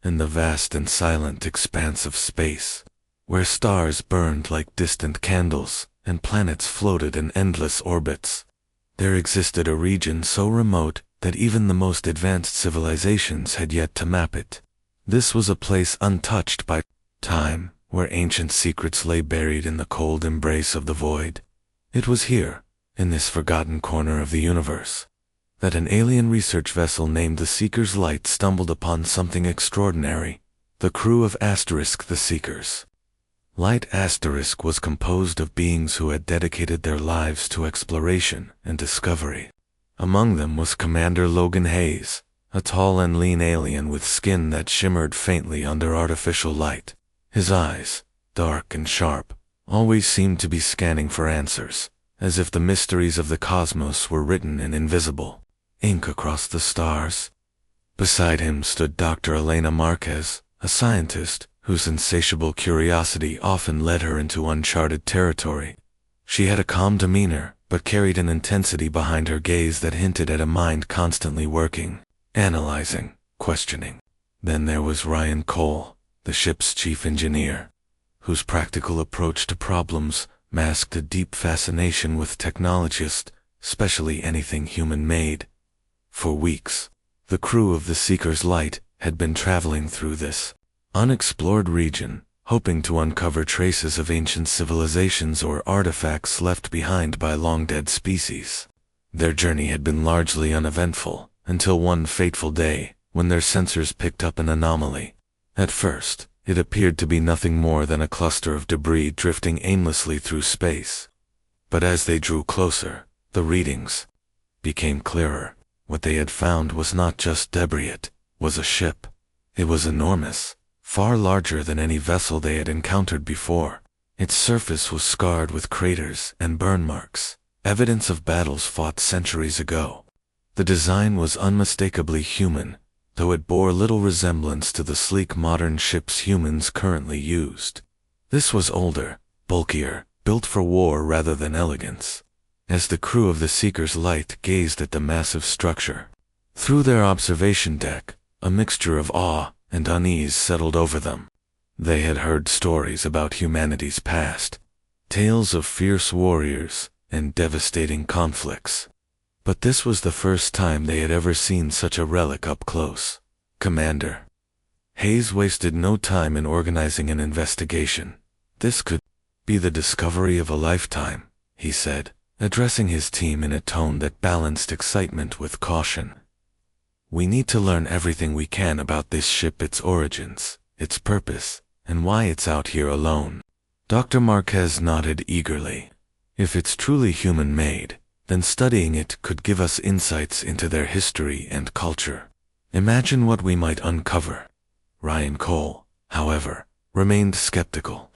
in the vast and silent expanse of space, where stars burned like distant candles and planets floated in endless orbits, there existed a region so remote that even the most advanced civilizations had yet to map it. This was a place untouched by time, where ancient secrets lay buried in the cold embrace of the void. It was here, in this forgotten corner of the universe, that an alien research vessel named the Seeker's Light stumbled upon something extraordinary: the crew of Asterisk the Seekers. Light Asterisk was composed of beings who had dedicated their lives to exploration and discovery. Among them was Commander Logan Hayes, a tall and lean alien with skin that shimmered faintly under artificial light. His eyes, dark and sharp, always seemed to be scanning for answers, as if the mysteries of the cosmos were written in invisible ink across the stars. Beside him stood Dr. Elena Marquez, a scientist whose insatiable curiosity often led her into uncharted territory. She had a calm demeanor, but carried an intensity behind her gaze that hinted at a mind constantly working, analyzing, questioning. Then there was Ryan Cole, the ship's chief engineer, whose practical approach to problems masked a deep fascination with technologists, especially anything human-made. For weeks, the crew of the Seeker's Light had been traveling through this unexplored region, hoping to uncover traces of ancient civilizations or artifacts left behind by long-dead species. Their journey had been largely uneventful, until one fateful day, when their sensors picked up an anomaly. At first, it appeared to be nothing more than a cluster of debris drifting aimlessly through space. But as they drew closer, the readings became clearer. What they had found was not just debris, it was a ship. It was enormous, far larger than any vessel they had encountered before. Its surface was scarred with craters and burn marks, evidence of battles fought centuries ago. The design was unmistakably human, though it bore little resemblance to the sleek modern ships humans currently used. This was older, bulkier, built for war rather than elegance. As the crew of the Seeker's Light gazed at the massive structure, through their observation deck, a mixture of awe and unease settled over them. They had heard stories about humanity's past, tales of fierce warriors and devastating conflicts. But this was the first time they had ever seen such a relic up close. Commander Hayes wasted no time in organizing an investigation. This could be the discovery of a lifetime, he said, addressing his team in a tone that balanced excitement with caution. We need to learn everything we can about this ship, its origins, its purpose, and why it's out here alone. Dr. Marquez nodded eagerly. If it's truly human-made, then studying it could give us insights into their history and culture. Imagine what we might uncover. Ryan Cole, however, remained skeptical.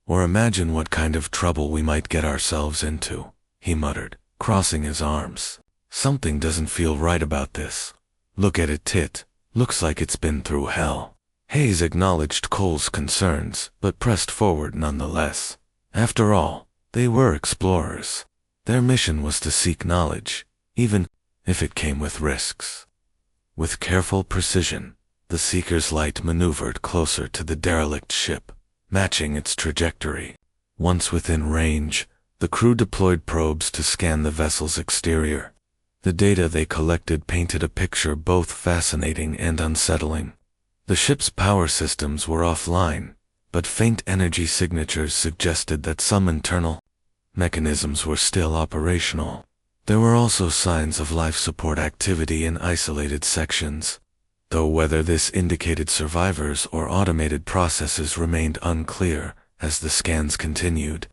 Or imagine what kind of trouble we might get ourselves into, he muttered, crossing his arms. Something doesn't feel right about this. Look at it, Tit. Looks like it's been through hell. Hayes acknowledged Cole's concerns, but pressed forward nonetheless. After all, they were explorers. Their mission was to seek knowledge, even if it came with risks. With careful precision, the Seeker's Light maneuvered closer to the derelict ship, matching its trajectory. Once within range, the crew deployed probes to scan the vessel's exterior. The data they collected painted a picture both fascinating and unsettling. The ship's power systems were offline, but faint energy signatures suggested that some internal mechanisms were still operational. There were also signs of life support activity in isolated sections, though whether this indicated survivors or automated processes remained unclear as the scans continued.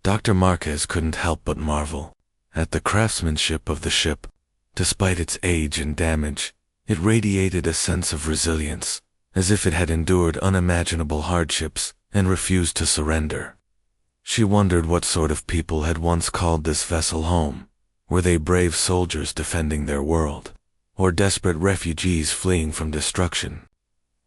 Dr. Marquez couldn't help but marvel at the craftsmanship of the ship. Despite its age and damage, it radiated a sense of resilience, as if it had endured unimaginable hardships and refused to surrender. She wondered what sort of people had once called this vessel home. Were they brave soldiers defending their world, or desperate refugees fleeing from destruction?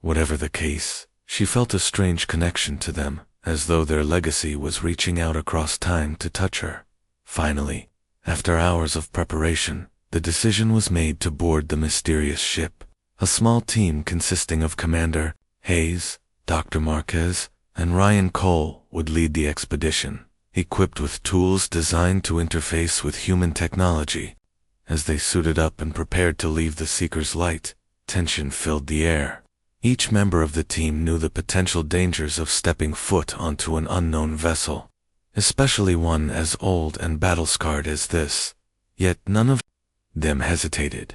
Whatever the case, she felt a strange connection to them, as though their legacy was reaching out across time to touch her. Finally, after hours of preparation, the decision was made to board the mysterious ship. A small team consisting of Commander Hayes, Dr. Marquez, and Ryan Cole would lead the expedition, equipped with tools designed to interface with human technology. As they suited up and prepared to leave the Seeker's light, tension filled the air. Each member of the team knew the potential dangers of stepping foot onto an unknown vessel, especially one as old and battle-scarred as this. Yet none of them hesitated.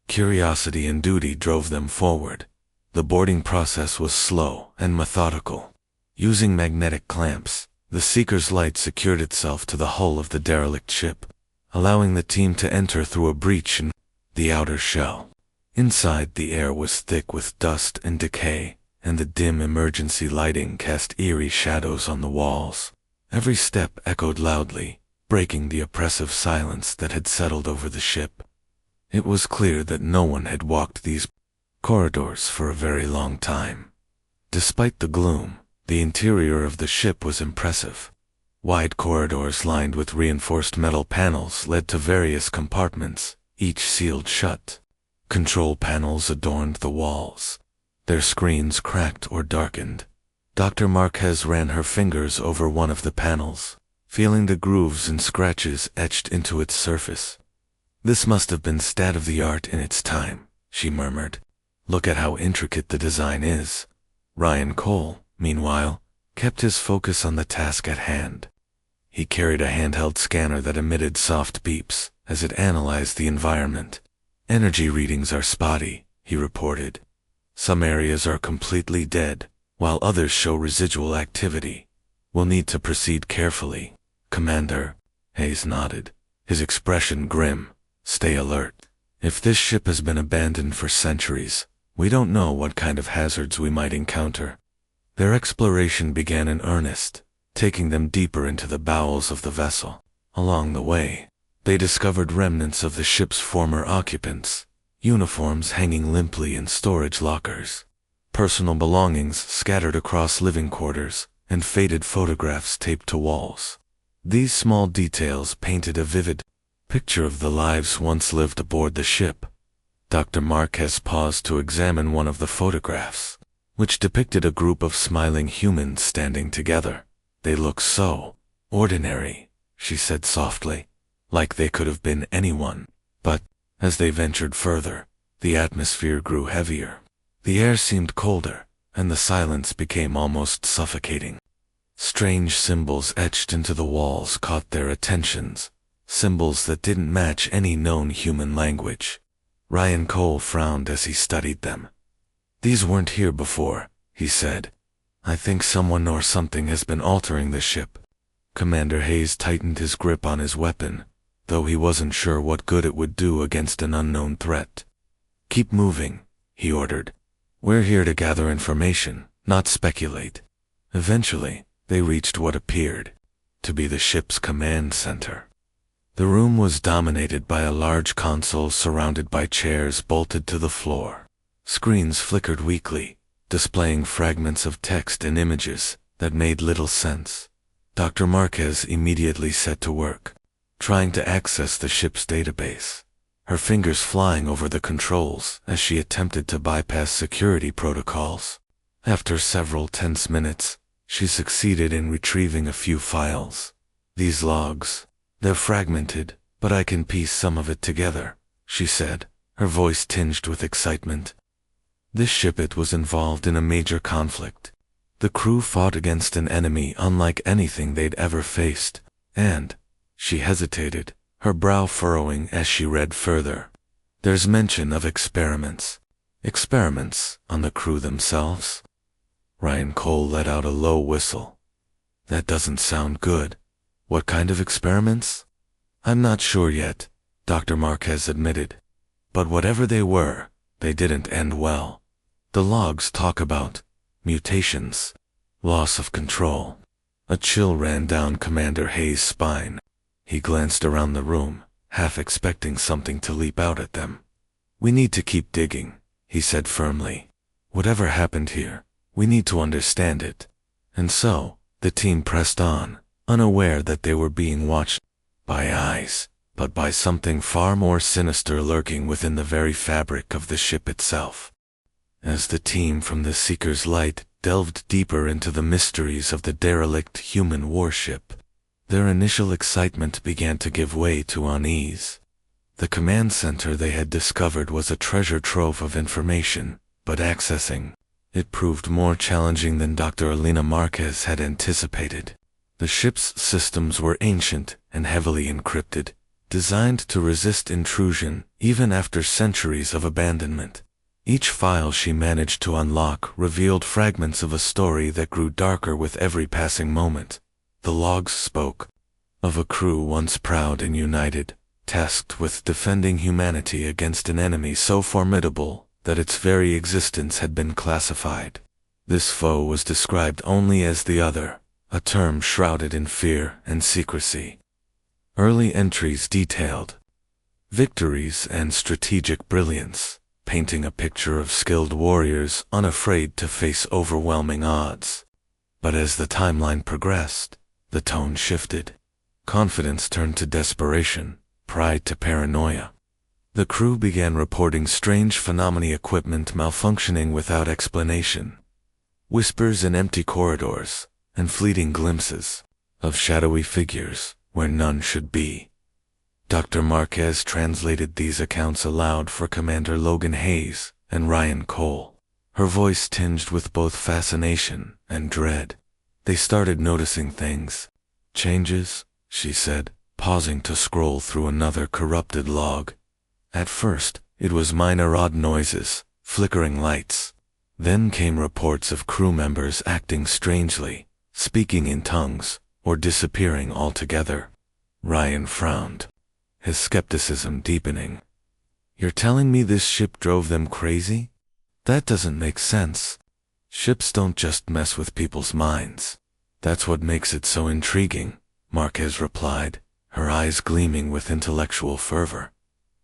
Curiosity and duty drove them forward. The boarding process was slow and methodical. Using magnetic clamps, the Seeker's light secured itself to the hull of the derelict ship, allowing the team to enter through a breach in the outer shell. Inside, the air was thick with dust and decay, and the dim emergency lighting cast eerie shadows on the walls. Every step echoed loudly, breaking the oppressive silence that had settled over the ship. It was clear that no one had walked these corridors for a very long time. Despite the gloom, the interior of the ship was impressive. Wide corridors lined with reinforced metal panels led to various compartments, each sealed shut. Control panels adorned the walls, their screens cracked or darkened. Dr. Marquez ran her fingers over one of the panels, feeling the grooves and scratches etched into its surface. "This must have been state-of-the-art in its time," she murmured. "Look at how intricate the design is." Ryan Cole, meanwhile, kept his focus on the task at hand. He carried a handheld scanner that emitted soft beeps as it analyzed the environment. "Energy readings are spotty," he reported. "Some areas are completely dead, while others show residual activity. We'll need to proceed carefully." "Commander," Hayes nodded, his expression grim. "Stay alert. If this ship has been abandoned for centuries, we don't know what kind of hazards we might encounter." Their exploration began in earnest, taking them deeper into the bowels of the vessel. Along the way, they discovered remnants of the ship's former occupants, uniforms hanging limply in storage lockers, personal belongings scattered across living quarters, and faded photographs taped to walls. These small details painted a vivid picture of the lives once lived aboard the ship. Dr. Marquez paused to examine one of the photographs, which depicted a group of smiling humans standing together. "They look so ordinary," she said softly, "like they could have been anyone." But, as they ventured further, the atmosphere grew heavier. The air seemed colder, and the silence became almost suffocating. Strange symbols etched into the walls caught their attentions, symbols that didn't match any known human language. Ryan Cole frowned as he studied them. "These weren't here before," he said. "I think someone or something has been altering the ship." Commander Hayes tightened his grip on his weapon, though he wasn't sure what good it would do against an unknown threat. "Keep moving," he ordered. "We're here to gather information, not speculate." Eventually, they reached what appeared to be the ship's command center. The room was dominated by a large console surrounded by chairs bolted to the floor. Screens flickered weakly, displaying fragments of text and images that made little sense. Dr. Marquez immediately set to work, trying to access the ship's database, her fingers flying over the controls as she attempted to bypass security protocols. After several tense minutes, she succeeded in retrieving a few files. "These logs, they're fragmented, but I can piece some of it together," she said, her voice tinged with excitement. This ship was involved in a major conflict. The crew fought against an enemy unlike anything they'd ever faced, and she hesitated, her brow furrowing as she read further. "There's mention of experiments." "Experiments on the crew themselves?" Ryan Cole let out a low whistle. "That doesn't sound good. What kind of experiments?" "I'm not sure yet," Dr. Marquez admitted. "But whatever they were, they didn't end well. The logs talk about mutations, loss of control." A chill ran down Commander Hayes' spine. He glanced around the room, half expecting something to leap out at them. "We need to keep digging," he said firmly. "Whatever happened here, we need to understand it." And so, the team pressed on, unaware that they were being watched by eyes but by something far more sinister lurking within the very fabric of the ship itself. As the team from the Seeker's Light delved deeper into the mysteries of the derelict human warship, their initial excitement began to give way to unease. The command center they had discovered was a treasure trove of information, but accessing it proved more challenging than Dr. Alina Marquez had anticipated. The ship's systems were ancient and heavily encrypted, designed to resist intrusion even after centuries of abandonment. Each file she managed to unlock revealed fragments of a story that grew darker with every passing moment. The logs spoke of a crew once proud and united, tasked with defending humanity against an enemy so formidable that its very existence had been classified. This foe was described only as the Other, a term shrouded in fear and secrecy. Early entries detailed victories and strategic brilliance, painting a picture of skilled warriors unafraid to face overwhelming odds. But as the timeline progressed, the tone shifted. Confidence turned to desperation, pride to paranoia. The crew began reporting strange phenomena, equipment malfunctioning without explanation, whispers in empty corridors, and fleeting glimpses of shadowy figures where none should be. Dr. Marquez translated these accounts aloud for Commander Logan Hayes and Ryan Cole, her voice tinged with both fascination and dread. They started noticing things. Changes, she said, pausing to scroll through another corrupted log. At first, it was minor odd noises, flickering lights. Then came reports of crew members acting strangely, speaking in tongues, or disappearing altogether. Ryan frowned, his skepticism deepening. "You're telling me this ship drove them crazy? That doesn't make sense. Ships don't just mess with people's minds." "That's what makes it so intriguing," Marquez replied, her eyes gleaming with intellectual fervor.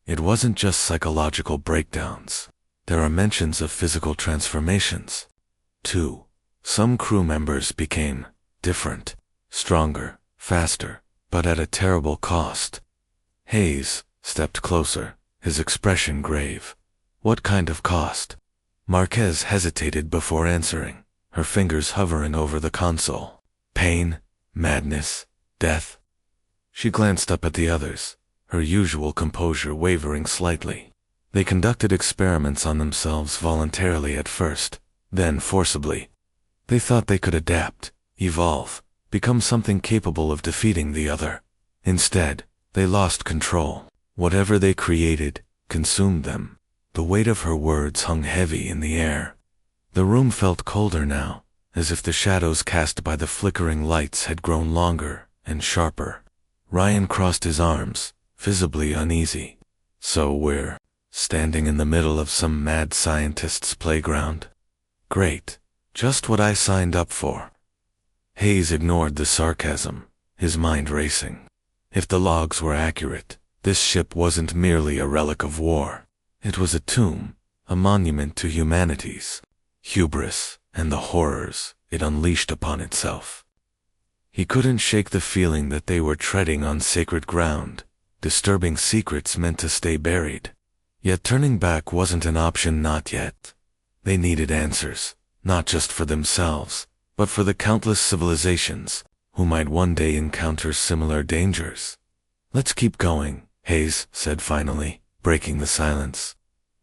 "It wasn't just psychological breakdowns. There are mentions of physical transformations, too. Some crew members became different, stronger, faster, but at a terrible cost." Hayes stepped closer, his expression grave. "What kind of cost?" Marquez hesitated before answering, her fingers hovering over the console. "Pain, madness, death." She glanced up at the others, her usual composure wavering slightly. They conducted experiments on themselves voluntarily at first, then forcibly. They thought they could adapt, evolve, become something capable of defeating the Other. Instead, they lost control. Whatever they created consumed them. The weight of her words hung heavy in the air. The room felt colder now, as if the shadows cast by the flickering lights had grown longer and sharper. Ryan crossed his arms, visibly uneasy. "So we're standing in the middle of some mad scientist's playground? Great. Just what I signed up for." Hayes ignored the sarcasm, his mind racing. If the logs were accurate, this ship wasn't merely a relic of war. It was a tomb, a monument to humanity's hubris and the horrors it unleashed upon itself. He couldn't shake the feeling that they were treading on sacred ground, disturbing secrets meant to stay buried. Yet turning back wasn't an option, not yet. They needed answers, not just for themselves, but for the countless civilizations who might one day encounter similar dangers. "Let's keep going," Hayes said finally, breaking the silence.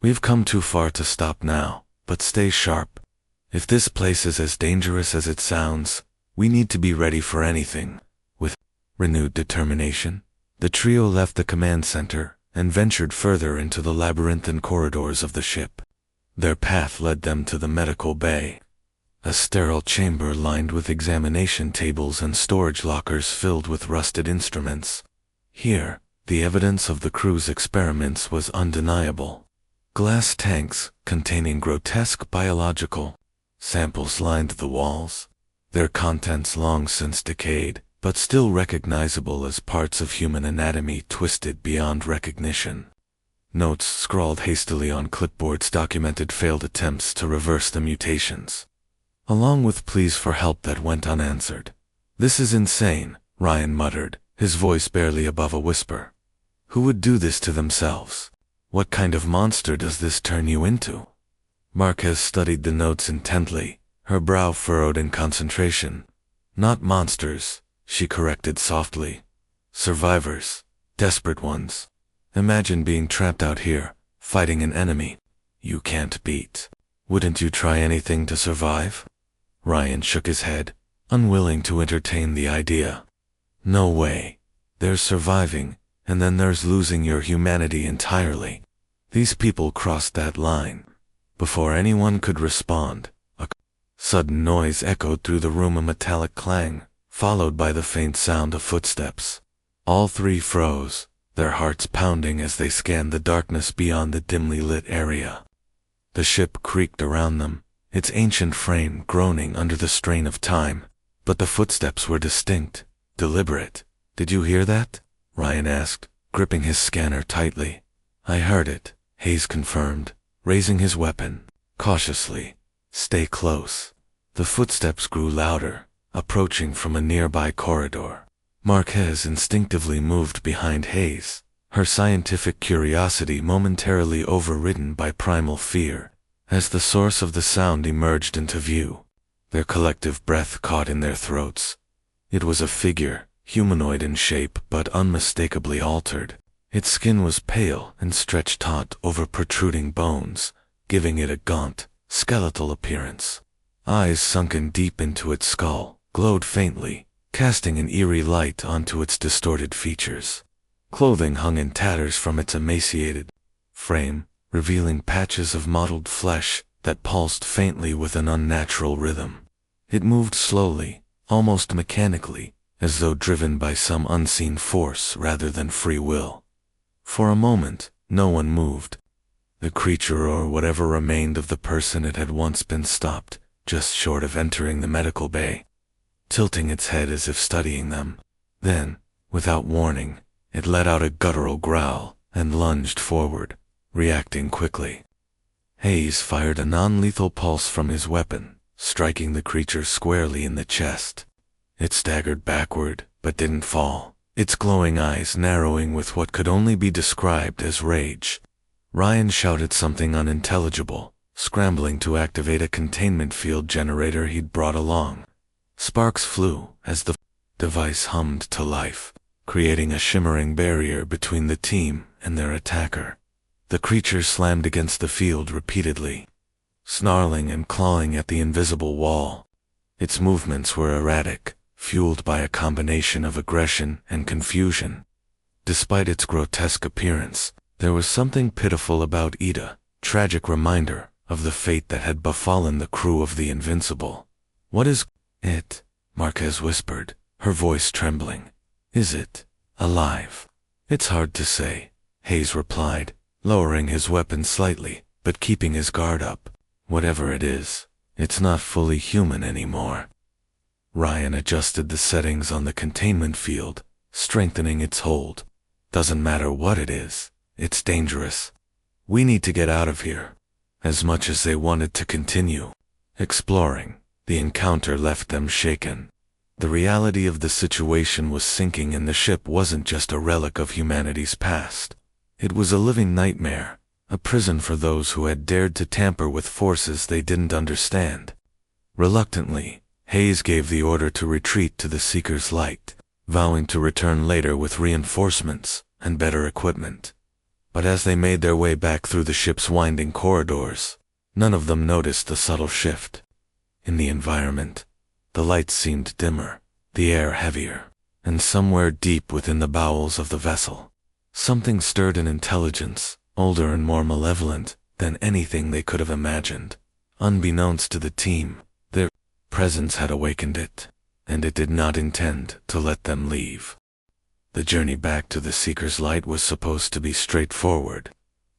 "We've come too far to stop now, but stay sharp. If this place is as dangerous as it sounds, we need to be ready for anything." With renewed determination, the trio left the command center and ventured further into the labyrinthine corridors of the ship. Their path led them to the medical bay, a sterile chamber lined with examination tables and storage lockers filled with rusted instruments. Here, the evidence of the crew's experiments was undeniable. Glass tanks containing grotesque biological samples lined the walls, their contents long since decayed, but still recognizable as parts of human anatomy twisted beyond recognition. Notes scrawled hastily on clipboards documented failed attempts to reverse the mutations, along with pleas for help that went unanswered. "This is insane," Ryan muttered, his voice barely above a whisper. Who would do this to themselves? What kind of monster does this turn you into? Marquez studied the notes intently, her brow furrowed in concentration. Not monsters, she corrected softly. Survivors. Desperate ones. Imagine being trapped out here, fighting an enemy you can't beat. Wouldn't you try anything to survive? Ryan shook his head, unwilling to entertain the idea. No way. There's surviving, and then there's losing your humanity entirely. These people crossed that line. Before anyone could respond, a sudden noise echoed through the room, a metallic clang, followed by the faint sound of footsteps. All three froze, their hearts pounding as they scanned the darkness beyond the dimly lit area. The ship creaked around them, its ancient frame groaning under the strain of time, but the footsteps were distinct, deliberate. Did you hear that? Ryan asked, gripping his scanner tightly. I heard it, Hayes confirmed, raising his weapon, cautiously. Stay close. The footsteps grew louder, approaching from a nearby corridor. Marquez instinctively moved behind Hayes, her scientific curiosity momentarily overridden by primal fear, as the source of the sound emerged into view. Their collective breath caught in their throats. It was a figure, humanoid in shape but unmistakably altered. Its skin was pale and stretched taut over protruding bones, giving it a gaunt, skeletal appearance. Eyes sunken deep into its skull glowed faintly, casting an eerie light onto its distorted features. Clothing hung in tatters from its emaciated frame, revealing patches of mottled flesh that pulsed faintly with an unnatural rhythm. It moved slowly, almost mechanically, as though driven by some unseen force rather than free will. For a moment, no one moved. The creature, or whatever remained of the person it had once been, stopped, just short of entering the medical bay, tilting its head as if studying them. Then, without warning, it let out a guttural growl and lunged forward, reacting quickly. Hayes fired a non-lethal pulse from his weapon, striking the creature squarely in the chest. It staggered backward, but didn't fall, its glowing eyes narrowing with what could only be described as rage. Ryan shouted something unintelligible, scrambling to activate a containment field generator he'd brought along. Sparks flew as the device hummed to life, creating a shimmering barrier between the team and their attacker. The creature slammed against the field repeatedly, snarling and clawing at the invisible wall. Its movements were erratic, fueled by a combination of aggression and confusion. Despite its grotesque appearance, there was something pitiful about Ida, tragic reminder of the fate that had befallen the crew of the Invincible. What is it? Marquez whispered, her voice trembling. Is it alive? It's hard to say, Hayes replied, lowering his weapon slightly, but keeping his guard up. Whatever it is, it's not fully human anymore. Ryan adjusted the settings on the containment field, strengthening its hold. Doesn't matter what it is, it's dangerous. We need to get out of here. As much as they wanted to continue exploring, the encounter left them shaken. The reality of the situation was sinking, and the ship wasn't just a relic of humanity's past. It was a living nightmare, a prison for those who had dared to tamper with forces they didn't understand. Reluctantly, Hayes gave the order to retreat to the Seeker's Light, vowing to return later with reinforcements and better equipment. But as they made their way back through the ship's winding corridors, none of them noticed the subtle shift. In the environment, the lights seemed dimmer, the air heavier, and somewhere deep within the bowels of the vessel, something stirred an intelligence, older and more malevolent than anything they could have imagined. Unbeknownst to the team, their presence had awakened it, and it did not intend to let them leave. The journey back to the Seeker's Light was supposed to be straightforward.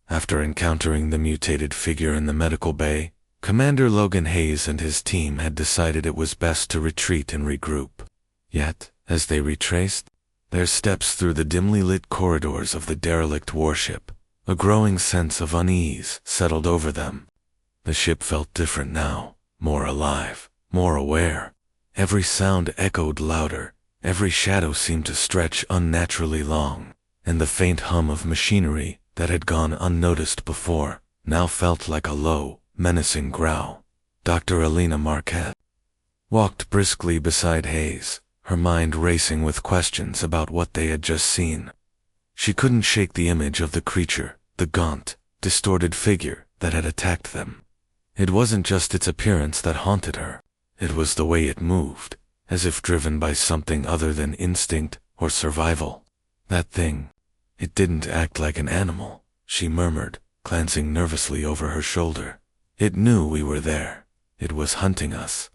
After encountering the mutated figure in the medical bay, Commander Logan Hayes and his team had decided it was best to retreat and regroup. Yet, as they retraced their steps through the dimly lit corridors of the derelict warship, a growing sense of unease settled over them. The ship felt different now, more alive, more aware. Every sound echoed louder, every shadow seemed to stretch unnaturally long, and the faint hum of machinery that had gone unnoticed before now felt like a low, menacing growl. Dr. Elena Marquez walked briskly beside Hayes, her mind racing with questions about what they had just seen. She couldn't shake the image of the creature, the gaunt, distorted figure that had attacked them. It wasn't just its appearance that haunted her. It was the way it moved, as if driven by something other than instinct or survival. That thing, it didn't act like an animal, she murmured, glancing nervously over her shoulder. It knew we were there. It was hunting us.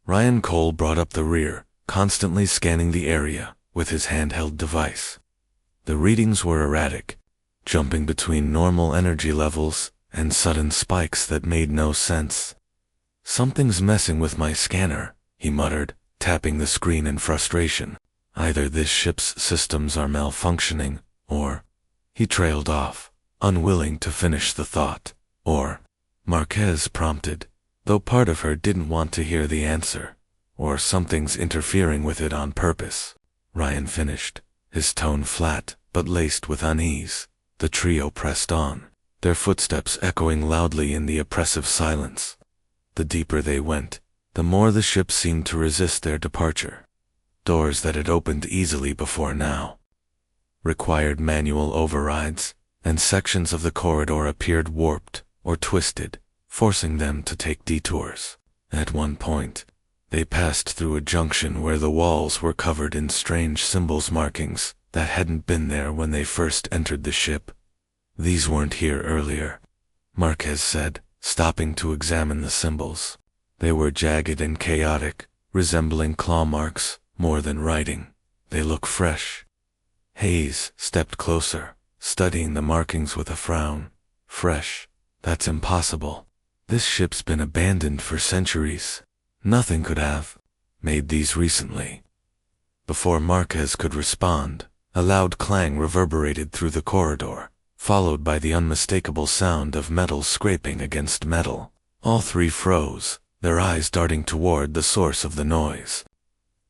Ryan Cole brought up the rear, constantly scanning the area with his handheld device. The readings were erratic, jumping between normal energy levels and sudden spikes that made no sense. "Something's messing with my scanner," he muttered, tapping the screen in frustration. "Either this ship's systems are malfunctioning, or—" He trailed off, unwilling to finish the thought. "Or," Marquez prompted, though part of her didn't want to hear the answer. "Or something's interfering with it on purpose," Ryan finished, his tone flat but laced with unease. The trio pressed on, their footsteps echoing loudly in the oppressive silence. The deeper they went, the more the ship seemed to resist their departure. Doors that had opened easily before now required manual overrides, and sections of the corridor appeared warped or twisted, forcing them to take detours. At one point, they passed through a junction where the walls were covered in strange symbols markings that hadn't been there when they first entered the ship. "These weren't here earlier," Marquez said, stopping to examine the symbols. They were jagged and chaotic, resembling claw marks more than writing. "They look fresh." Hayes stepped closer, studying the markings with a frown. "Fresh? That's impossible. This ship's been abandoned for centuries. Nothing could have made these recently." Before Marquez could respond, a loud clang reverberated through the corridor, followed by the unmistakable sound of metal scraping against metal. All three froze, their eyes darting toward the source of the noise.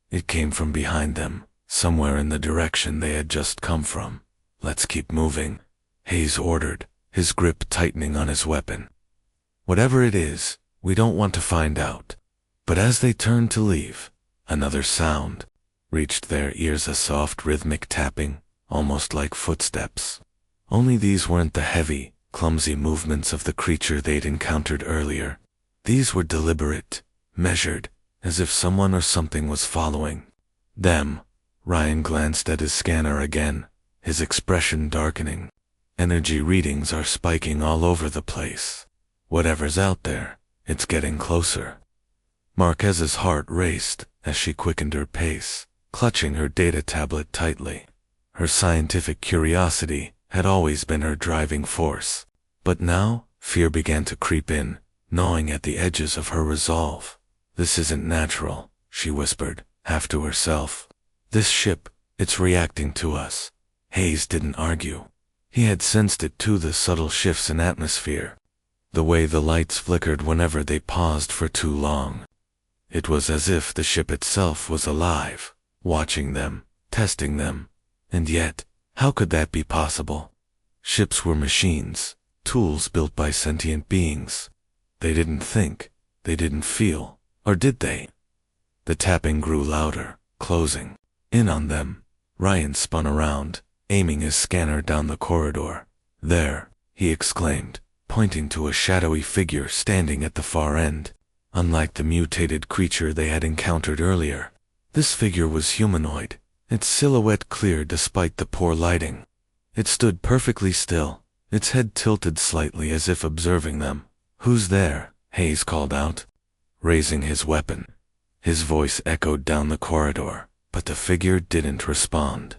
It came from behind them, somewhere in the direction they had just come from. "Let's keep moving," Hayes ordered, his grip tightening on his weapon. "Whatever it is, we don't want to find out." But as they turned to leave, another sound reached their ears, a soft rhythmic tapping, almost like footsteps. Only these weren't the heavy, clumsy movements of the creature they'd encountered earlier. These were deliberate, measured, as if someone or something was following them. Ryan glanced at his scanner again, his expression darkening. "Energy readings are spiking all over the place. Whatever's out there, it's getting closer." Marquez's heart raced as she quickened her pace, clutching her data tablet tightly. Her scientific curiosity had always been her driving force, but now fear began to creep in, gnawing at the edges of her resolve. "This isn't natural," she whispered, half to herself. "This ship, it's reacting to us." Hayes didn't argue. He had sensed it too, the subtle shifts in atmosphere, the way the lights flickered whenever they paused for too long. It was as if the ship itself was alive, watching them, testing them. And yet, how could that be possible? Ships were machines, tools built by sentient beings. They didn't think, they didn't feel, or did they? The tapping grew louder, closing in on them. Ryan spun around, aiming his scanner down the corridor. "There," he exclaimed, pointing to a shadowy figure standing at the far end. Unlike the mutated creature they had encountered earlier, this figure was humanoid, its silhouette clear despite the poor lighting. It stood perfectly still, its head tilted slightly as if observing them. "Who's there?" Hayes called out, raising his weapon. His voice echoed down the corridor, but the figure didn't respond.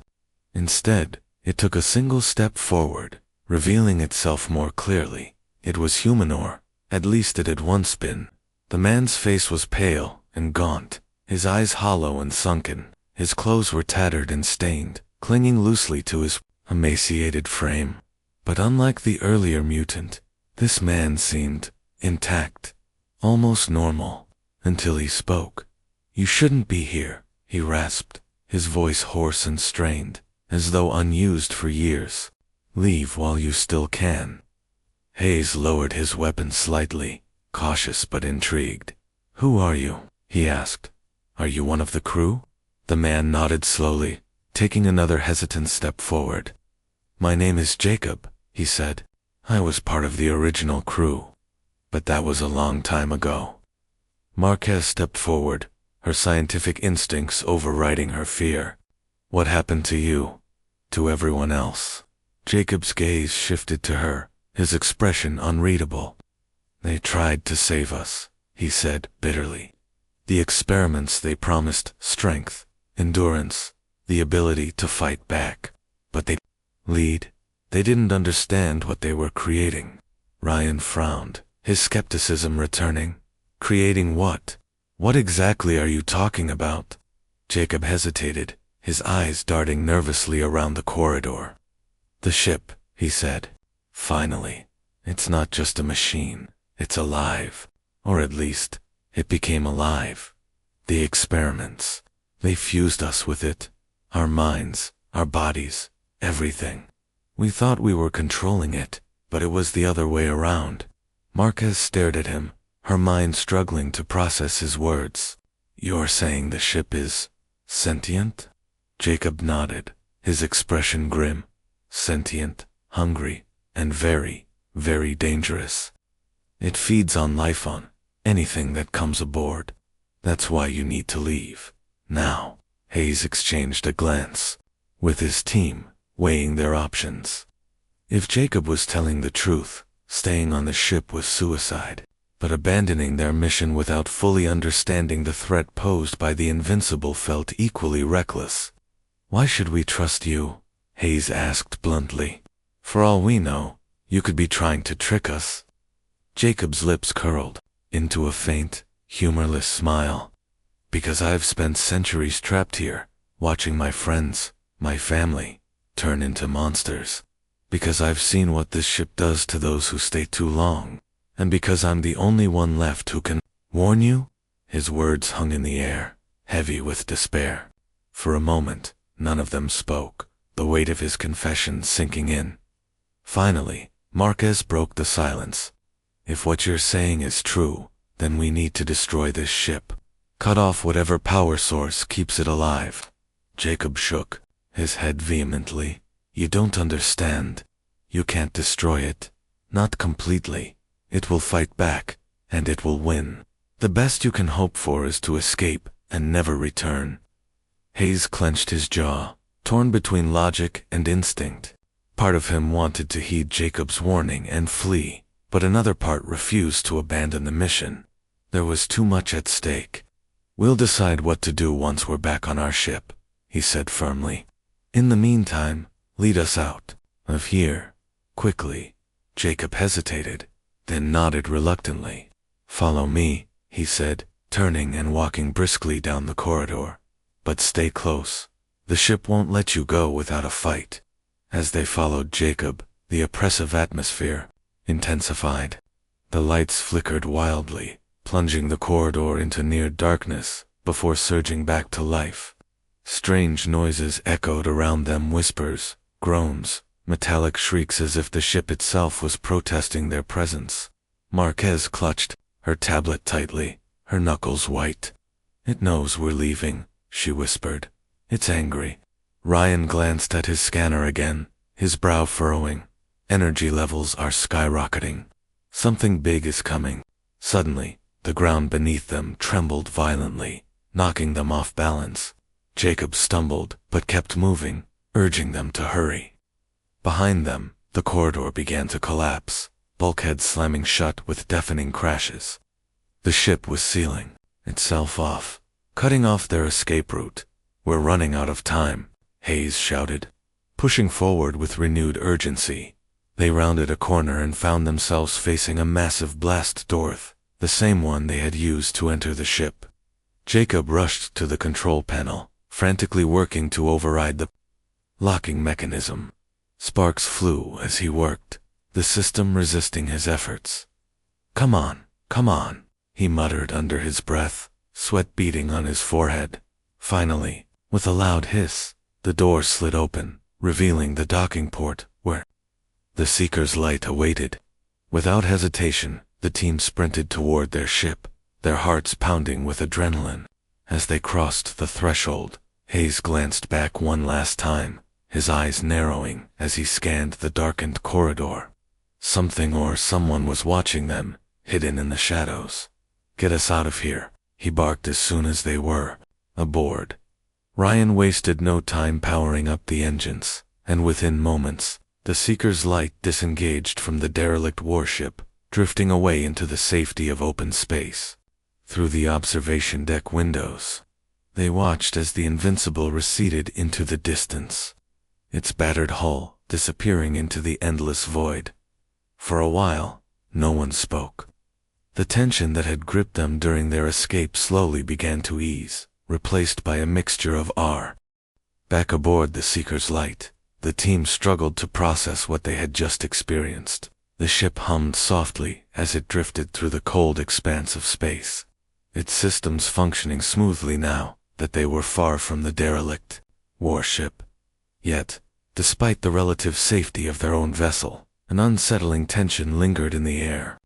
Instead, it took a single step forward, revealing itself more clearly. It was human, or at least it had once been. The man's face was pale and gaunt, his eyes hollow and sunken. His clothes were tattered and stained, clinging loosely to his emaciated frame. But unlike the earlier mutant, this man seemed intact, almost normal, until he spoke. "You shouldn't be here," he rasped, his voice hoarse and strained. as though unused for years. Leave while you still can. Hayes lowered his weapon slightly, cautious but intrigued. Who are you? He asked. Are you one of the crew? The man nodded slowly, taking another hesitant step forward. My name is Jacob, he said. I was part of the original crew, but that was a long time ago. Marquez stepped forward, her scientific instincts overriding her fear. What happened to you? To everyone else? Jacob's gaze shifted to her, his expression unreadable. They tried to save us, he said bitterly. The experiments they promised strength, endurance, the ability to fight back. But they didn't understand what they were creating. Ryan frowned, his skepticism returning. Creating what? What exactly are you talking about? Jacob hesitated, his eyes darting nervously around the corridor. The ship, he said. Finally. It's not just a machine. It's alive. Or at least, it became alive. The experiments. They fused us with it. Our minds, our bodies, everything. We thought we were controlling it, but it was the other way around. Marquez stared at him, her mind struggling to process his words. You're saying the ship is sentient? Jacob nodded, his expression grim. Sentient, hungry, and very, very dangerous. It feeds on life, on anything that comes aboard. That's why you need to leave. Now. Hayes exchanged a glance with his team, weighing their options. If Jacob was telling the truth, staying on the ship was suicide, but abandoning their mission without fully understanding the threat posed by the Invincible felt equally reckless. Why should we trust you? Hayes asked bluntly. For all we know, you could be trying to trick us. Jacob's lips curled into a faint, humorless smile. Because I've spent centuries trapped here, watching my friends, my family, turn into monsters. Because I've seen what this ship does to those who stay too long. And because I'm the only one left who can warn you? His words hung in the air, heavy with despair. For a moment, none of them spoke, the weight of his confession sinking in. Finally, Marquez broke the silence. If what you're saying is true, then we need to destroy this ship. Cut off whatever power source keeps it alive. Jacob shook, his head vehemently. You don't understand. You can't destroy it. Not completely. It will fight back, and it will win. The best you can hope for is to escape and never return. Hayes clenched his jaw, torn between logic and instinct. Part of him wanted to heed Jacob's warning and flee, but another part refused to abandon the mission. There was too much at stake. We'll decide what to do once we're back on our ship, he said firmly. In the meantime, lead us out of here, quickly. Jacob hesitated, then nodded reluctantly. Follow me, he said, turning and walking briskly down the corridor. But stay close. The ship won't let you go without a fight. As they followed Jacob, the oppressive atmosphere intensified. The lights flickered wildly, plunging the corridor into near darkness before surging back to life. Strange noises echoed around them, whispers, groans, metallic shrieks as if the ship itself was protesting their presence. Marquez clutched her tablet tightly, her knuckles white. It knows we're leaving, she whispered. It's angry. Ryan glanced at his scanner again, his brow furrowing. Energy levels are skyrocketing. Something big is coming. Suddenly, the ground beneath them trembled violently, knocking them off balance. Jacob stumbled, but kept moving, urging them to hurry. Behind them, the corridor began to collapse, bulkheads slamming shut with deafening crashes. The ship was sealing itself off, cutting off their escape route. We're running out of time, Hayes shouted. Pushing forward with renewed urgency, they rounded a corner and found themselves facing a massive blast door, the same one they had used to enter the ship. Jacob rushed to the control panel, frantically working to override the locking mechanism. Sparks flew as he worked, the system resisting his efforts. Come on, he muttered under his breath, sweat beading on his forehead. Finally, with a loud hiss, The door slid open, revealing the docking port, where the Seeker's light awaited. Without hesitation, the team sprinted toward their ship, their hearts pounding with adrenaline. As they crossed the threshold, Hayes glanced back one last time, his eyes narrowing as he scanned the darkened corridor. Something or someone was watching them, hidden in the shadows. "Get us out of here," he barked as soon as they were aboard. Ryan wasted no time powering up the engines, and within moments, the Seeker's light disengaged from the derelict warship, drifting away into the safety of open space. Through the observation deck windows, they watched as the Invincible receded into the distance, its battered hull disappearing into the endless void. For a while, no one spoke. The tension that had gripped them during their escape slowly began to ease, replaced by a mixture of awe. Back aboard the Seeker's light, the team struggled to process what they had just experienced. The ship hummed softly as it drifted through the cold expanse of space, its systems functioning smoothly now that they were far from the derelict warship. Yet, despite the relative safety of their own vessel, an unsettling tension lingered in the air.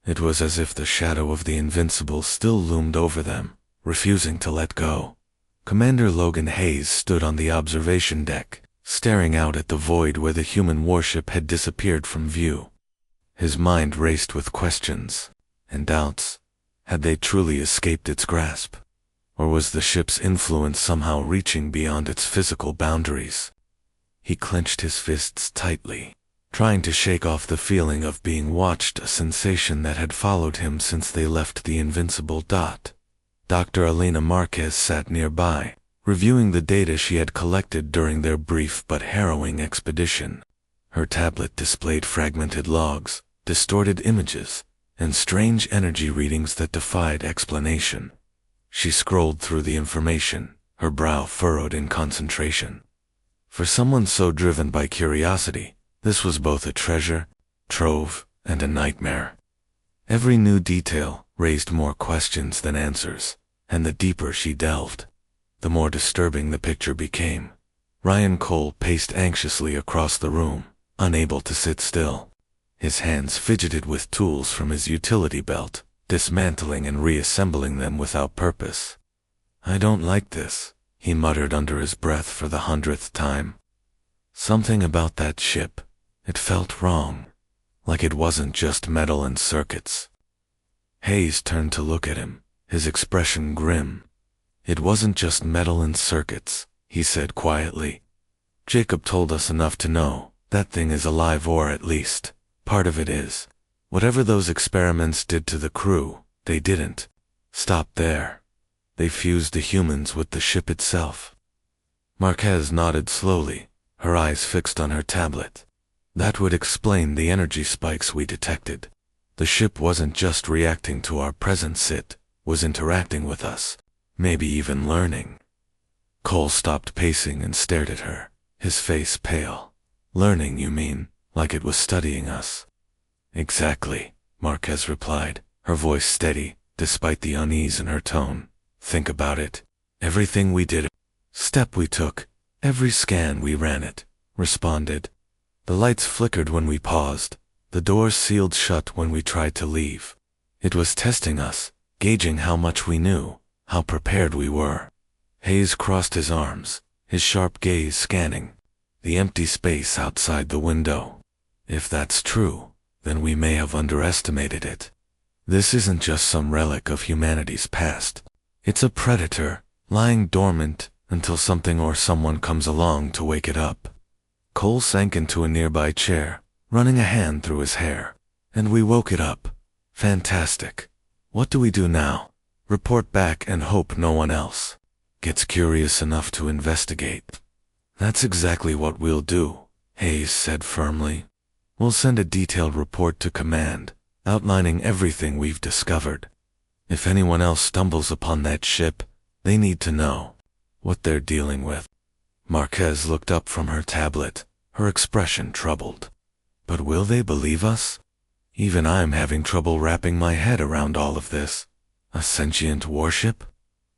It was as if the shadow of the Invincible still loomed over them, refusing to let go. Commander Logan Hayes stood on the observation deck, staring out at the void where the human warship had disappeared from view. His mind raced with questions and doubts. Had they truly escaped its grasp? Or was the ship's influence somehow reaching beyond its physical boundaries? He clenched his fists tightly, trying to shake off the feeling of being watched, a sensation that had followed him since they left the Invincible. Dr. Elena Marquez sat nearby, reviewing the data she had collected during their brief but harrowing expedition. Her tablet displayed fragmented logs, distorted images, and strange energy readings that defied explanation. She scrolled through the information, her brow furrowed in concentration. For someone so driven by curiosity, this was both a treasure trove and a nightmare. Every new detail raised more questions than answers, and the deeper she delved, the more disturbing the picture became. Ryan Cole paced anxiously across the room, unable to sit still. His hands fidgeted with tools from his utility belt, dismantling and reassembling them without purpose. "I don't like this," he muttered under his breath for the 100th time. Something about that ship, it felt wrong, like it wasn't just metal and circuits. Hayes turned to look at him, his expression grim. "It wasn't just metal and circuits," he said quietly. "Jacob told us enough to know that thing is alive, or at least part of it is. Whatever those experiments did to the crew, they didn't stop there. They fused the humans with the ship itself." Marquez nodded slowly, her eyes fixed on her tablet. "That would explain the energy spikes we detected. The ship wasn't just reacting to our presence, it was interacting with us, maybe even learning." Cole stopped pacing and stared at her, his face pale. "Learning, you mean, like it was studying us?" "Exactly," Marquez replied, her voice steady, despite the unease in her tone. "Think about it. Everything we did, step we took, every scan we ran it, responded. The lights flickered when we paused, the doors sealed shut when we tried to leave. It was testing us, gauging how much we knew, how prepared we were." Hayes crossed his arms, his sharp gaze scanning the empty space outside the window. "If that's true, then we may have underestimated it. This isn't just some relic of humanity's past. It's a predator, lying dormant until something or someone comes along to wake it up." Cole sank into a nearby chair, running a hand through his hair. "And we woke it up. Fantastic. What do we do now? Report back and hope no one else gets curious enough to investigate?" "That's exactly what we'll do," Hayes said firmly. "We'll send a detailed report to command, outlining everything we've discovered. If anyone else stumbles upon that ship, they need to know what they're dealing with." Marquez looked up from her tablet, her expression troubled. "But will they believe us? Even I'm having trouble wrapping my head around all of this. A sentient warship?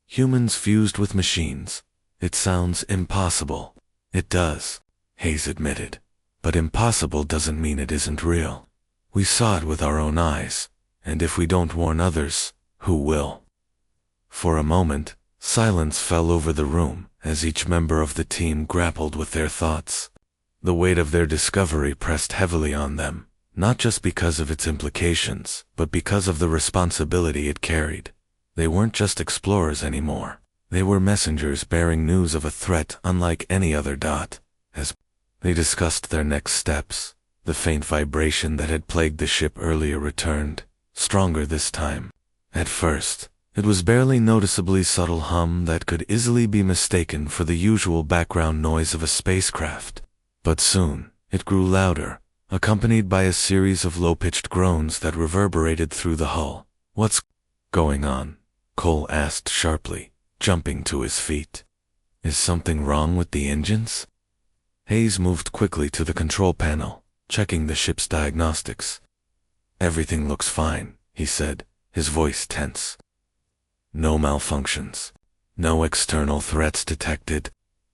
Humans fused with machines. It sounds impossible." It does, Hayes admitted. But impossible doesn't mean it isn't real. We saw it with our own eyes, and if we don't warn others, who will? For a moment, silence fell over the room as each member of the team grappled with their thoughts. The weight of their discovery pressed heavily on them, not just because of its implications, but because of the responsibility it carried. They weren't just explorers anymore. They were messengers bearing news of a threat unlike any other. As they discussed their next steps, the faint vibration that had plagued the ship earlier returned, stronger this time. At first, it was barely noticeably subtle hum that could easily be mistaken for the usual background noise of a spacecraft. But soon, it grew louder, accompanied by a series of low-pitched groans that reverberated through the hull. "What's going on?" Cole asked sharply, jumping to his feet. "Is something wrong with the engines?" Hayes moved quickly to the control panel, checking the ship's diagnostics. "Everything looks fine," he said, his voice tense. "No malfunctions. No external threats detected."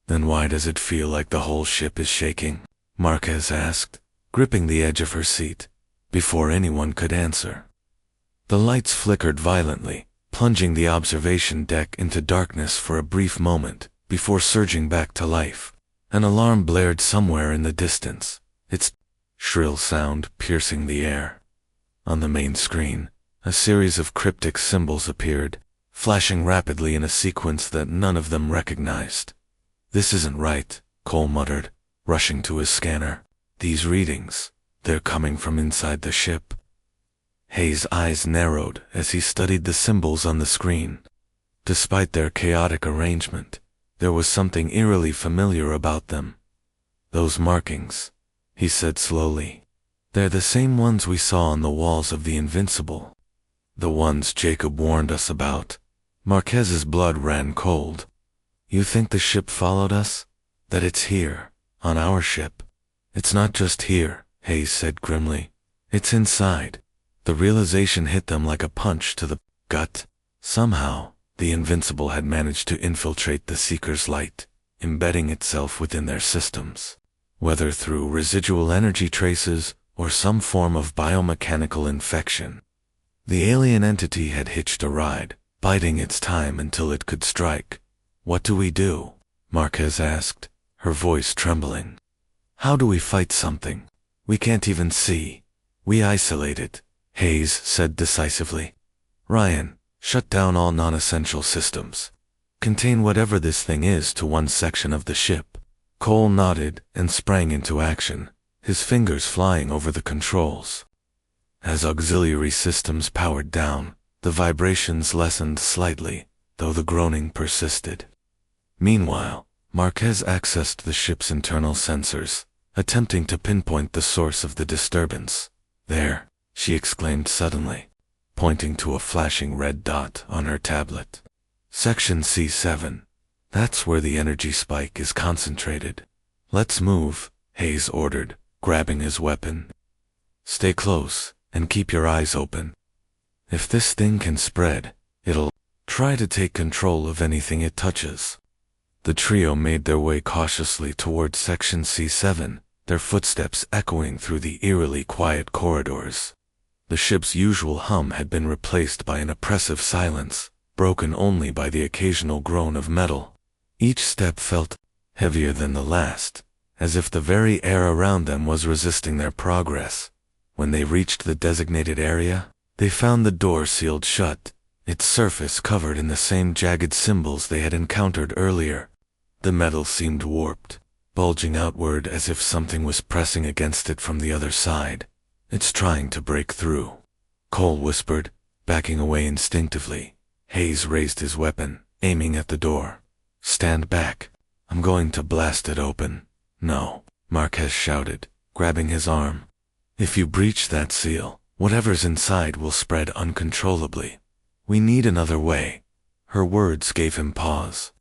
"Then why does it feel like the whole ship is shaking?" Marquez asked, gripping the edge of her seat, before anyone could answer. The lights flickered violently, plunging the observation deck into darkness for a brief moment, before surging back to life. An alarm blared somewhere in the distance, its shrill sound piercing the air. On the main screen, a series of cryptic symbols appeared, flashing rapidly in a sequence that none of them recognized. "This isn't right," Cole muttered, rushing to his scanner. "These readings, they're coming from inside the ship." Hayes' eyes narrowed as he studied the symbols on the screen. Despite their chaotic arrangement, there was something eerily familiar about them. "Those markings," he said slowly. "They're the same ones we saw on the walls of the Invincible. The ones Jacob warned us about." Marquez's blood ran cold. "You think the ship followed us? That it's here, on our ship?" "It's not just here," Hayes said grimly. "It's inside." The realization hit them like a punch to the gut. Somehow, the Invincible had managed to infiltrate the Seeker's light, embedding itself within their systems. Whether through residual energy traces or some form of biomechanical infection, the alien entity had hitched a ride, biding its time until it could strike. "What do we do?" Marquez asked, her voice trembling. "How do we fight something we can't even see?" "We isolate it," Hayes said decisively. "Ryan, shut down all non-essential systems. Contain whatever this thing is to one section of the ship." Cole nodded and sprang into action, his fingers flying over the controls. As auxiliary systems powered down, the vibrations lessened slightly, though the groaning persisted. Meanwhile, Marquez accessed the ship's internal sensors, attempting to pinpoint the source of the disturbance. "There," she exclaimed suddenly, pointing to a flashing red dot on her tablet. "Section C7. That's where the energy spike is concentrated." "Let's move," Hayes ordered, grabbing his weapon. "Stay close, and keep your eyes open. If this thing can spread, it'll try to take control of anything it touches." The trio made their way cautiously toward Section C7, their footsteps echoing through the eerily quiet corridors. The ship's usual hum had been replaced by an oppressive silence, broken only by the occasional groan of metal. Each step felt heavier than the last, as if the very air around them was resisting their progress. When they reached the designated area, they found the door sealed shut, its surface covered in the same jagged symbols they had encountered earlier. The metal seemed warped, bulging outward as if something was pressing against it from the other side. "It's trying to break through," Cole whispered, backing away instinctively. Hayes raised his weapon, aiming at the door. "Stand back. I'm going to blast it open." "No," Marquez shouted, grabbing his arm. "If you breach that seal, whatever's inside will spread uncontrollably. We need another way." Her words gave him pause.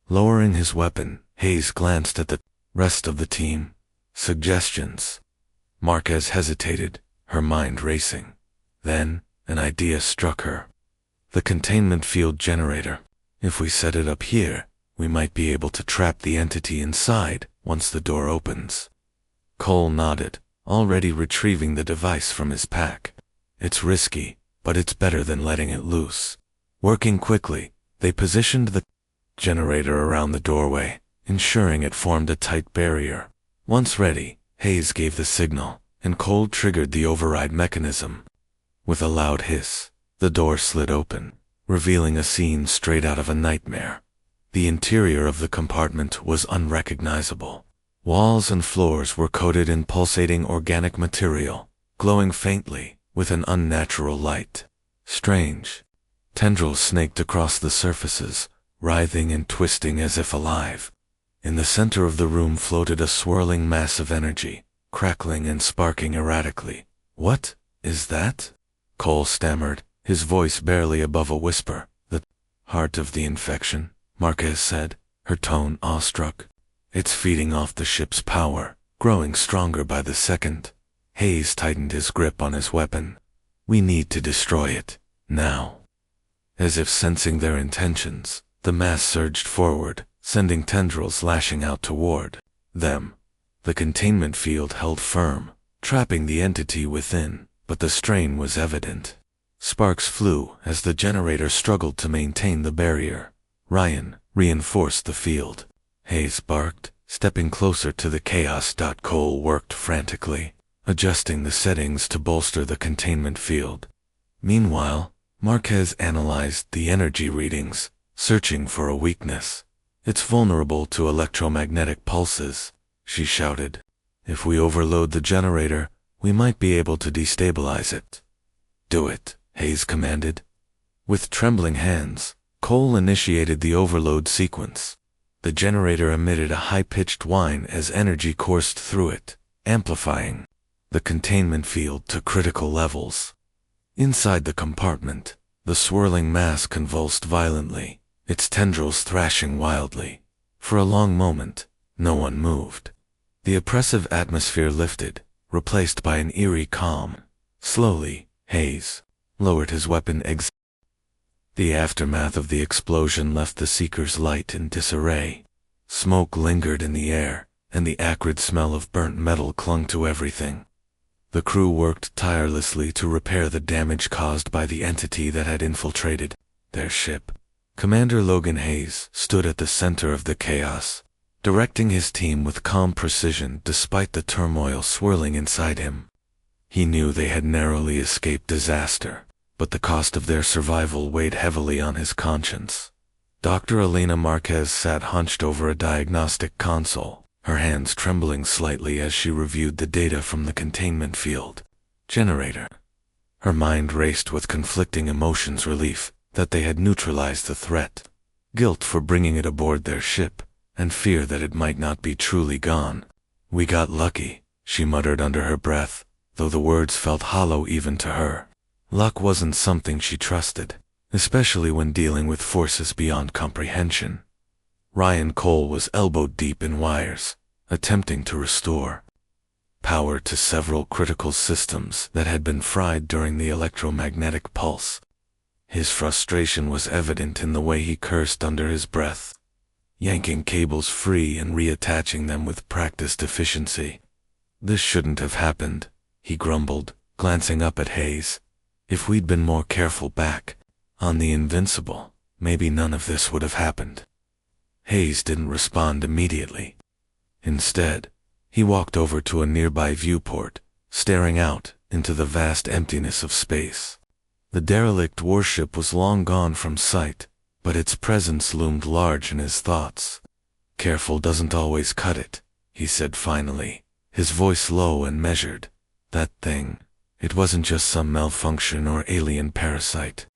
Lowering his weapon, Hayes glanced at the rest of the team. "Suggestions?" Marquez hesitated, her mind racing. Then, an idea struck her. "The containment field generator. If we set it up here, we might be able to trap the entity inside once the door opens. Cole nodded, already retrieving the device from his pack. It's risky, but it's better than letting it loose. Working quickly, they positioned the generator around the doorway, ensuring it formed a tight barrier. Once ready, Hayes gave the signal, and Cole triggered the override mechanism. With a loud hiss, the door slid open, revealing a scene straight out of a nightmare. The interior of the compartment was unrecognizable. Walls and floors were coated in pulsating organic material, glowing faintly with an unnatural light. Strange. Tendrils snaked across the surfaces, writhing and twisting as if alive. In the center of the room floated a swirling mass of energy, crackling and sparking erratically. "What is that?" Cole stammered, his voice barely above a whisper. "The heart of the infection," Marquez said, her tone awestruck. "It's feeding off the ship's power, growing stronger by the second." Hayes tightened his grip on his weapon. "We need to destroy it, now." As if sensing their intentions, the mass surged forward, sending tendrils lashing out toward them. The containment field held firm, trapping the entity within, but the strain was evident. Sparks flew as the generator struggled to maintain the barrier. Ryan reinforced the field. Hayes barked, stepping closer to the chaos. Cole worked frantically, adjusting the settings to bolster the containment field. Meanwhile, Marquez analyzed the energy readings, searching for a weakness. "It's vulnerable to electromagnetic pulses," she shouted. "If we overload the generator, we might be able to destabilize it." "Do it," Hayes commanded. With trembling hands, Cole initiated the overload sequence. The generator emitted a high-pitched whine as energy coursed through it, amplifying the containment field to critical levels. Inside the compartment, the swirling mass convulsed violently, its tendrils thrashing wildly. For a long moment, no one moved. The oppressive atmosphere lifted, replaced by an eerie calm. Slowly, Hayes lowered his weapon. The aftermath of the explosion left the Seeker's light in disarray. Smoke lingered in the air, and the acrid smell of burnt metal clung to everything. The crew worked tirelessly to repair the damage caused by the entity that had infiltrated their ship. Commander Logan Hayes stood at the center of the chaos, directing his team with calm precision despite the turmoil swirling inside him. He knew they had narrowly escaped disaster, but the cost of their survival weighed heavily on his conscience. Dr. Elena Marquez sat hunched over a diagnostic console, her hands trembling slightly as she reviewed the data from the containment field generator. Her mind raced with conflicting emotions: relief that they had neutralized the threat, guilt for bringing it aboard their ship, and fear that it might not be truly gone. "We got lucky," she muttered under her breath, though the words felt hollow even to her. Luck wasn't something she trusted, especially when dealing with forces beyond comprehension. Ryan Cole was elbow-deep in wires, attempting to restore power to several critical systems that had been fried during the electromagnetic pulse. His frustration was evident in the way he cursed under his breath, yanking cables free and reattaching them with practiced efficiency. "This shouldn't have happened," he grumbled, glancing up at Hayes. "If we'd been more careful back on the Invincible, maybe none of this would have happened." Hayes didn't respond immediately. Instead, he walked over to a nearby viewport, staring out into the vast emptiness of space. The derelict warship was long gone from sight, but its presence loomed large in his thoughts. "Careful doesn't always cut it," he said finally, his voice low and measured. "That thing, it wasn't just some malfunction or alien parasite.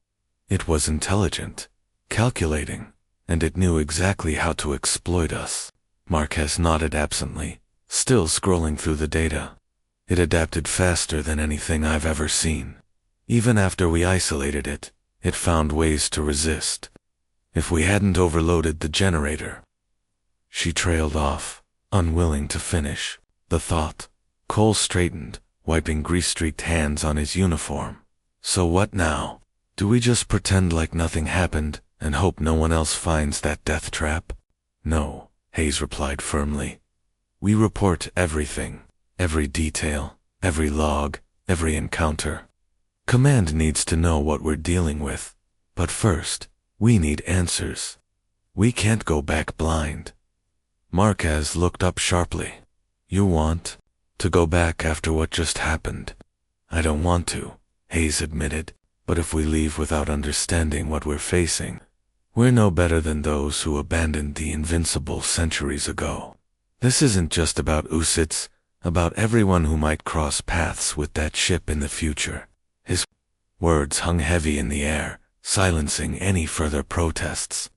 It was intelligent, calculating, and it knew exactly how to exploit us." Marquez nodded absently, still scrolling through the data. "It adapted faster than anything I've ever seen. Even after we isolated it, it found ways to resist. If we hadn't overloaded the generator..." She trailed off, unwilling to finish the thought. Cole straightened, wiping grease-streaked hands on his uniform. "So what now? Do we just pretend like nothing happened and hope no one else finds that death trap?" "No," Hayes replied firmly. We report everything, every detail, every log, every encounter. Command needs to know what we're dealing with, but first, we need answers. We can't go back blind. Marquez looked up sharply. You want to go back after what just happened? I don't want to, Hayes admitted, but if we leave without understanding what we're facing, we're no better than those who abandoned the Invincible centuries ago. This isn't just about Usits, about everyone who might cross paths with that ship in the future. His words hung heavy in the air, silencing any further protests.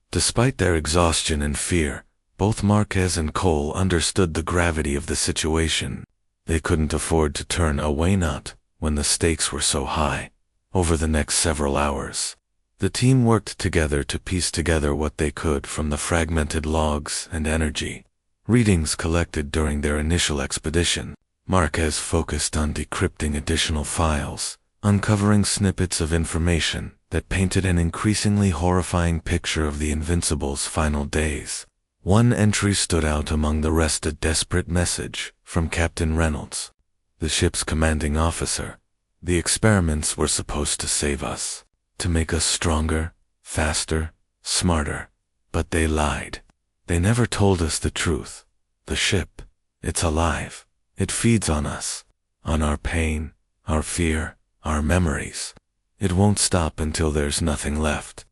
Despite their exhaustion and fear, both Marquez and Cole understood the gravity of the situation. They couldn't afford to turn away, not when the stakes were so high. Over the next several hours, the team worked together to piece together what they could from the fragmented logs and energy readings collected during their initial expedition. Marquez focused on decrypting additional files, uncovering snippets of information that painted an increasingly horrifying picture of the Invincible's final days. One entry stood out among the rest, a desperate message from Captain Reynolds, the ship's commanding officer. The experiments were supposed to save us, to make us stronger, faster, smarter, but they lied. They never told us the truth. The ship, it's alive. It feeds on us, on our pain, our fear, our memories. It won't stop until there's nothing left.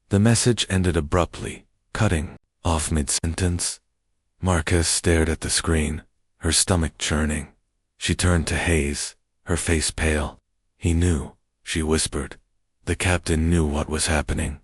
The message ended abruptly, cutting off mid-sentence. Marquez stared at the screen, her stomach churning. She turned to Hayes, her face pale. He knew, she whispered. The captain knew what was happening.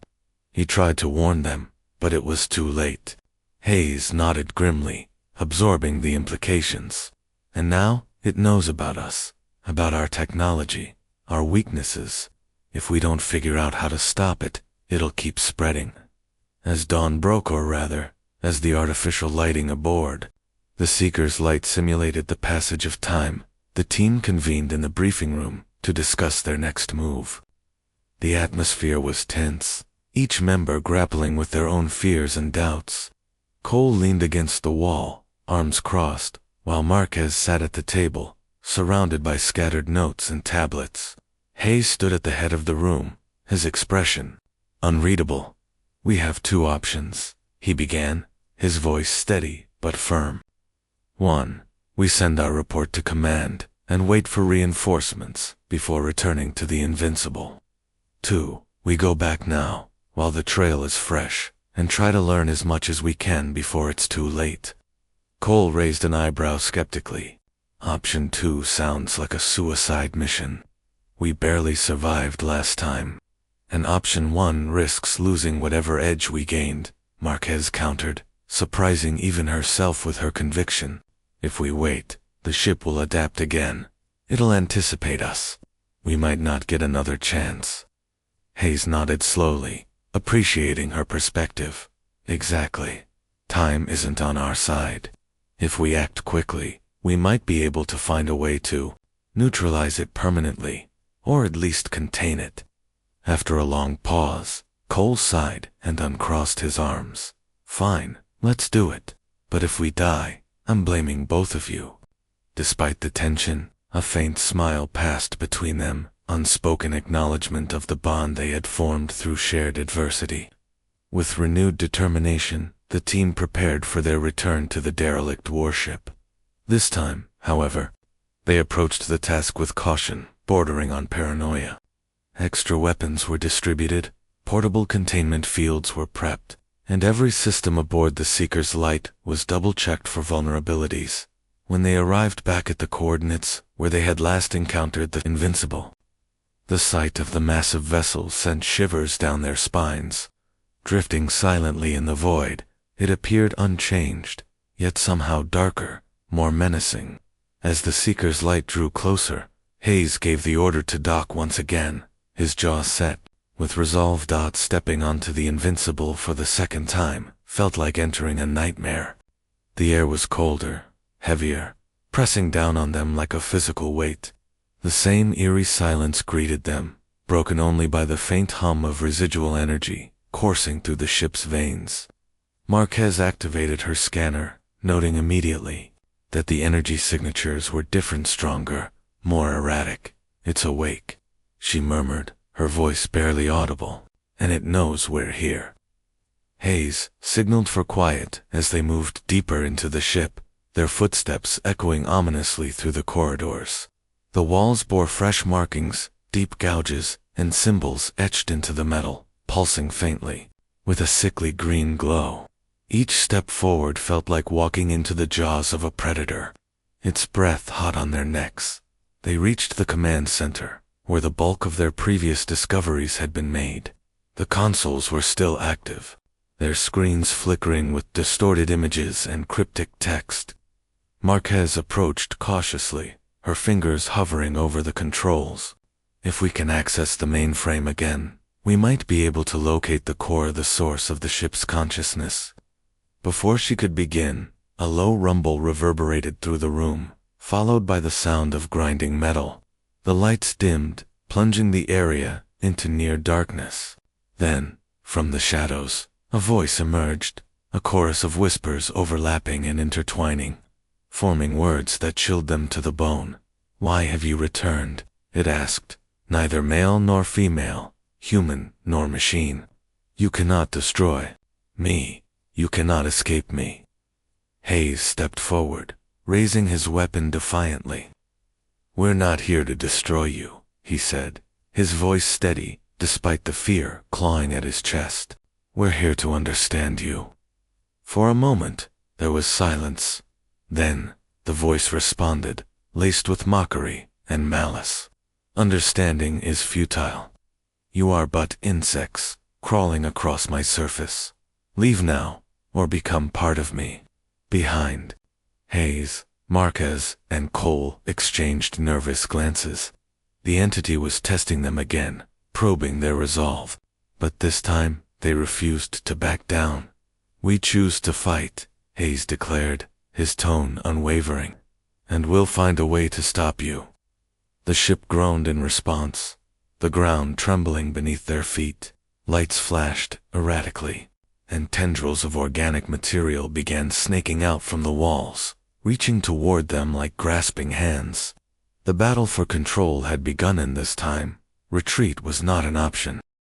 He tried to warn them, but it was too late. Hayes nodded grimly, absorbing the implications. And now, it knows about us, about our technology, our weaknesses. If we don't figure out how to stop it, it'll keep spreading. As dawn broke, or rather, as the artificial lighting aboard the Seeker's light simulated the passage of time, the team convened in the briefing room to discuss their next move. The atmosphere was tense, each member grappling with their own fears and doubts. Cole leaned against the wall, arms crossed, while Marquez sat at the table, surrounded by scattered notes and tablets. Hayes stood at the head of the room, his expression unreadable. We have two options, he began, his voice steady but firm. 1. We send our report to command and wait for reinforcements before returning to the Invincible. 2. We go back now, while the trail is fresh, and try to learn as much as we can before it's too late. Cole raised an eyebrow skeptically. Option 2 sounds like a suicide mission. We barely survived last time. And Option 1 risks losing whatever edge we gained, Marquez countered, surprising even herself with her conviction. If we wait, the ship will adapt again. It'll anticipate us. We might not get another chance. Hayes nodded slowly, appreciating her perspective. Exactly. Time isn't on our side. If we act quickly, we might be able to find a way to neutralize it permanently, or at least contain it. After a long pause, Cole sighed and uncrossed his arms. Fine, let's do it. But if we die, I'm blaming both of you. Despite the tension, a faint smile passed between them, unspoken acknowledgement of the bond they had formed through shared adversity. With renewed determination, the team prepared for their return to the derelict warship. This time, however, they approached the task with caution, bordering on paranoia. Extra weapons were distributed, portable containment fields were prepped, and every system aboard the Seeker's Light was double-checked for vulnerabilities. When they arrived back at the coordinates where they had last encountered the Invincible, the sight of the massive vessel sent shivers down their spines. Drifting silently in the void, it appeared unchanged, yet somehow darker, more menacing. As the Seeker's Light drew closer, Hayes gave the order to dock once again, his jaw set, with resolve. Stepping onto the Invincible for the second time felt like entering a nightmare. The air was colder, heavier, pressing down on them like a physical weight. The same eerie silence greeted them, broken only by the faint hum of residual energy coursing through the ship's veins. Marquez activated her scanner, noting immediately that the energy signatures were different, stronger, more erratic. "It's awake," she murmured, her voice barely audible, "and it knows we're here." Hayes signaled for quiet as they moved deeper into the ship, their footsteps echoing ominously through the corridors. The walls bore fresh markings, deep gouges, and symbols etched into the metal, pulsing faintly, with a sickly green glow. Each step forward felt like walking into the jaws of a predator, its breath hot on their necks. They reached the command center, where the bulk of their previous discoveries had been made. The consoles were still active, their screens flickering with distorted images and cryptic text. Marquez approached cautiously, her fingers hovering over the controls. "If we can access the mainframe again, we might be able to locate the core, the source of the ship's consciousness." Before she could begin, a low rumble reverberated through the room, followed by the sound of grinding metal. The lights dimmed, plunging the area into near darkness. Then, from the shadows, a voice emerged, a chorus of whispers overlapping and intertwining, forming words that chilled them to the bone. "Why have you returned?" it asked. "Neither male nor female, human nor machine. You cannot destroy me. You cannot escape me." Hayes stepped forward, raising his weapon defiantly. "We're not here to destroy you," he said, his voice steady, despite the fear clawing at his chest. "We're here to understand you." For a moment, there was silence. Then, the voice responded, laced with mockery and malice. "Understanding is futile. You are but insects, crawling across my surface. Leave now, or become part of me." Behind Hayes, Marquez, and Cole exchanged nervous glances. The entity was testing them again, probing their resolve. But this time, they refused to back down. "We choose to fight," Hayes declared, his tone unwavering. "And we'll find a way to stop you." The ship groaned in response, the ground trembling beneath their feet. Lights flashed erratically, and tendrils of organic material began snaking out from the walls, reaching toward them like grasping hands. The battle for control had begun, and this time, retreat was not an option.